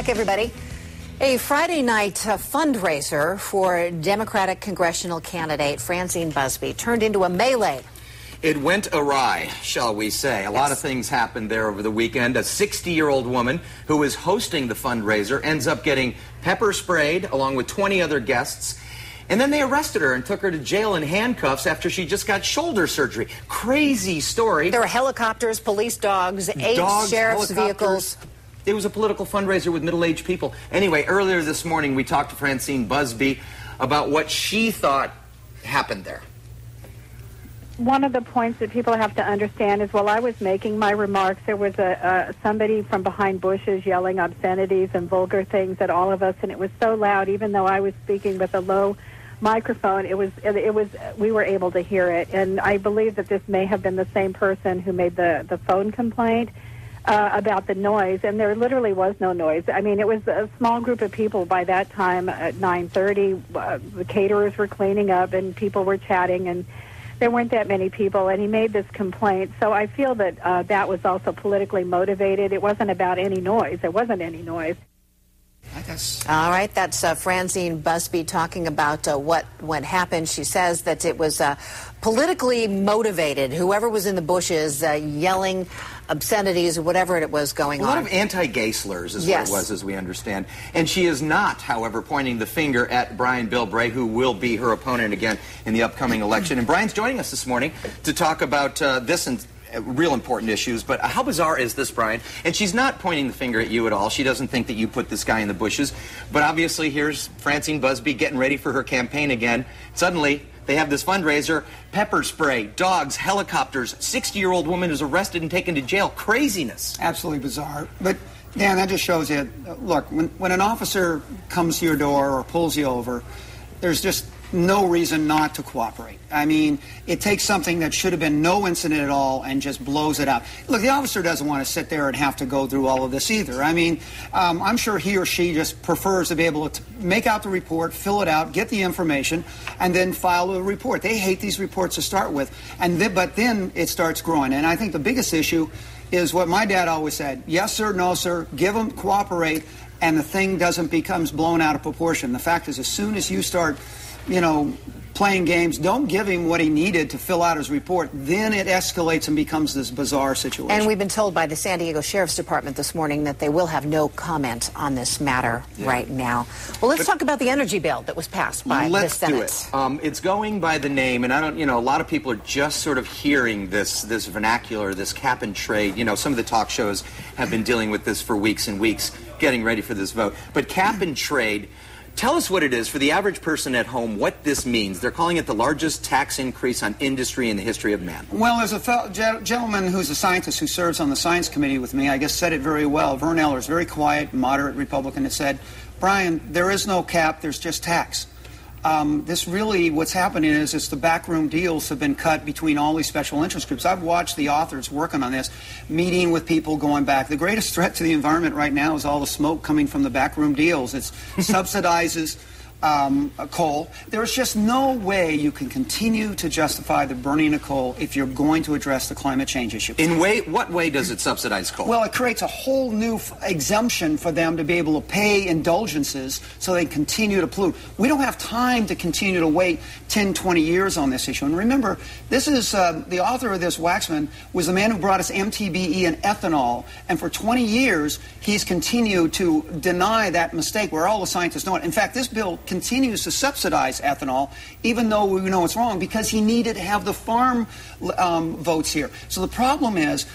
back, everybody. A Friday night fundraiser for Democratic congressional candidate Francine Busby turned into a melee. It went awry, shall we say. A lot of things happened there over the weekend. A 60-year-old woman who was hosting the fundraiser ends up getting pepper sprayed along with 20 other guests. And then they arrested her and took her to jail in handcuffs after she just got shoulder surgery. Crazy story. There were helicopters, police dogs, 8 sheriff's vehicles. It was a political fundraiser with middle-aged people. Anyway, earlier this morning we talked to Francine Busby about what she thought happened there. One of the points that people have to understand is while I was making my remarks, there was somebody from behind bushes yelling obscenities and vulgar things at all of us, and it was so loud, even though I was speaking with a low microphone, we were able to hear it. And I believe that this may have been the same person who made the phone complaint about the noise, and there literally was no noise. I mean, it was a small group of people by that time at 9:30. The caterers were cleaning up, and people were chatting, and there weren't that many people, and he made this complaint. So I feel that that was also politically motivated. It wasn't about any noise. There wasn't any noise. All right, that's Francine Busby talking about what happened. She says that it was politically motivated. Whoever was in the bushes yelling obscenities or whatever it was going on. A lot of anti-gay slurs is what it was, as we understand. And she is not, however, pointing the finger at Brian Bilbray, who will be her opponent again in the upcoming election. And Brian's joining us this morning to talk about this and real important issues. But how bizarre is this, Brian? And she's not pointing the finger at you at all. She doesn't think that you put this guy in the bushes. But obviously, here's Francine Busby getting ready for her campaign again. Suddenly, they have this fundraiser, pepper spray, dogs, helicopters, 60-year-old woman is arrested and taken to jail. Craziness. Absolutely bizarre. But, Dan, that just shows you, look, when an officer comes to your door or pulls you over, there's just no reason not to cooperate. I mean, it takes something that should have been no incident at all and just blows it out. Look, the officer doesn't want to sit there and have to go through all of this either. I mean, I'm sure he or she just prefers to be able to make out the report, fill it out, get the information, and then file a report. They hate these reports to start with, but then it starts growing. And I think the biggest issue is what my dad always said: yes, sir, no, sir, give them, cooperate, and the thing becomes blown out of proportion. The fact is, as soon as you start playing games, don't give him what he needed to fill out his report, then it escalates and becomes this bizarre situation. And we've been told by the San Diego Sheriff's Department this morning that they will have no comment on this matter right now. Well, let's talk about the energy bill that was passed by the Senate. Let's do it. It's going by the name, and I don't, a lot of people are just sort of hearing this vernacular, this cap and trade. Some of the talk shows have been dealing with this for weeks and weeks, getting ready for this vote. But cap and trade, tell us what it is for the average person at home, what this means. They're calling it the largest tax increase on industry in the history of man. Well, there's a gentleman who's a scientist who serves on the science committee with me, I guess said it very well. Vern Eller's very quiet, moderate Republican, that said, Brian, there is no cap, there's just tax. This really, what's happening is the backroom deals have been cut between all these special interest groups. I've watched the authors working on this, meeting with people, going back. The greatest threat to the environment right now is all the smoke coming from the backroom deals. It subsidizes coal. There's just no way you can continue to justify the burning of coal if you're going to address the climate change issue. What way does it subsidize coal? Well, it creates a whole new exemption for them to be able to pay indulgences so they continue to pollute. We don't have time to continue to wait 10, 20 years on this issue. And remember, this is the author of this, Waxman, was the man who brought us MTBE and ethanol. And for 20 years, he's continued to deny that mistake where all the scientists know it. In fact, this bill continues to subsidize ethanol, even though we know it's wrong, because he needed to have the farm votes here. So the problem is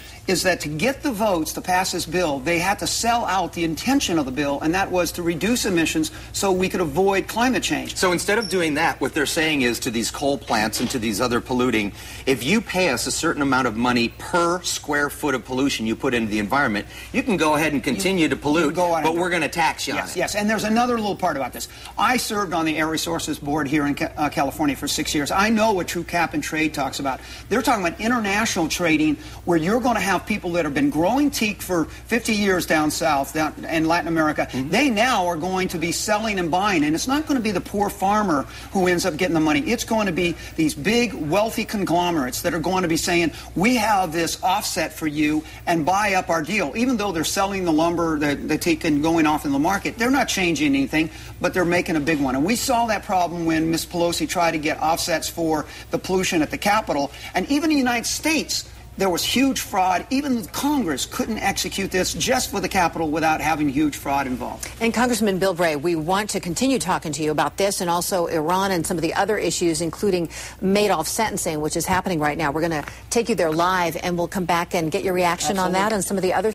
that to get the votes to pass this bill, they had to sell out the intention of the bill, and that was to reduce emissions so we could avoid climate change. So instead of doing that, what they're saying is to these coal plants and to these other polluting, if you pay us a certain amount of money per square foot of pollution you put into the environment, you can go ahead and continue to pollute, but we're going to tax you on it. Yes, and there's another little part about this. I served on the Air Resources Board here in California for 6 years. I know what true cap and trade talks about. They're talking about international trading where you're going to have have people that have been growing teak for 50 years down south, down in Latin America. They now are going to be selling and buying, and it's not going to be the poor farmer who ends up getting the money. It's going to be these big, wealthy conglomerates that are going to be saying, we have this offset for you, and buy up our deal. Even though they're selling the lumber, the teak, and going off in the market, they're not changing anything, but they're making a big one. And we saw that problem when Ms. Pelosi tried to get offsets for the pollution at the Capitol. And even in the United States, there was huge fraud. Even Congress couldn't execute this just for the Capitol without having huge fraud involved. And Congressman Bilbray, we want to continue talking to you about this and also Iran and some of the other issues, including Madoff sentencing, which is happening right now. We're going to take you there live, and we'll come back and get your reaction on that and some of the other